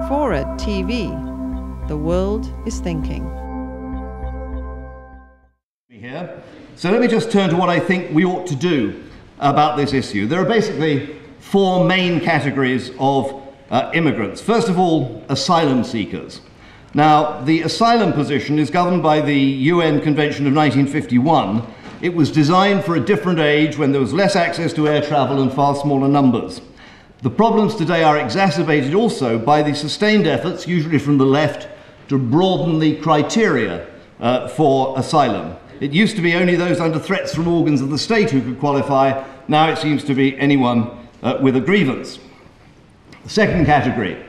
FORA.tv. The world is thinking. Here. So let me just turn to what I think we ought to do about this issue. There are basically four main categories of immigrants. First of all, asylum seekers. Now, the asylum position is governed by the UN Convention of 1951. It was designed for a different age when there was less access to air travel and far smaller numbers. The problems today are exacerbated also by the sustained efforts, usually from the left, to broaden the criteria for asylum. It used to be only those under threats from organs of the state who could qualify. Now it seems to be anyone with a grievance. The second category,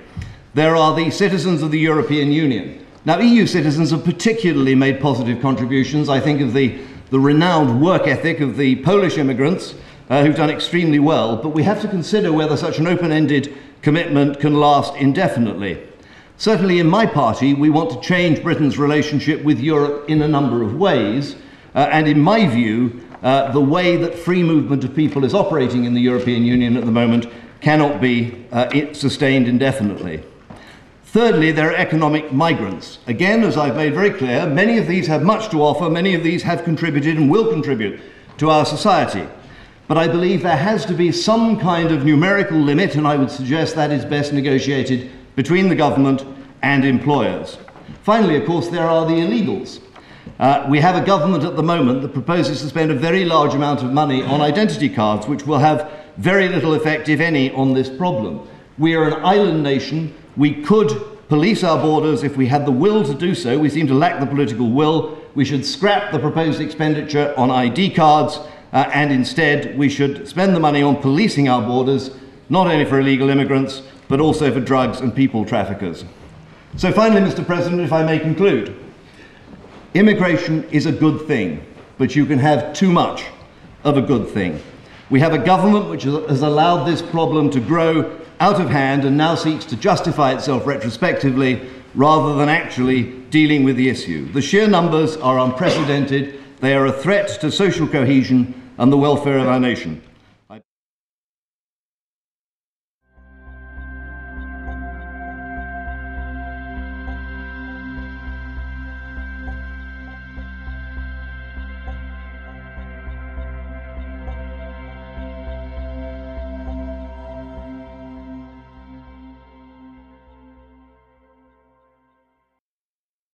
there are the citizens of the European Union. Now, EU citizens have particularly made positive contributions. I think of the renowned work ethic of the Polish immigrants who've done extremely well, but we have to consider whether such an open-ended commitment can last indefinitely. Certainly in my party, we want to change Britain's relationship with Europe in a number of ways, and in my view, the way that free movement of people is operating in the European Union at the moment cannot be sustained indefinitely. Thirdly, there are economic migrants. Again, as I've made very clear, many of these have much to offer, many of these have contributed and will contribute to our society. But I believe there has to be some kind of numerical limit, and I would suggest that is best negotiated between the government and employers. Finally, of course, there are the illegals. We have a government at the moment that proposes to spend a very large amount of money on identity cards, which will have very little effect, if any, on this problem. We are an island nation. We could police our borders if we had the will to do so. We seem to lack the political will. We should scrap the proposed expenditure on ID cards, and instead we should spend the money on policing our borders, not only for illegal immigrants, but also for drugs and people traffickers. So finally, Mr. President, if I may conclude, immigration is a good thing, but you can have too much of a good thing. We have a government which has allowed this problem to grow out of hand and now seeks to justify itself retrospectively rather than actually dealing with the issue. The sheer numbers are unprecedented. They are a threat to social cohesion and the welfare of our nation.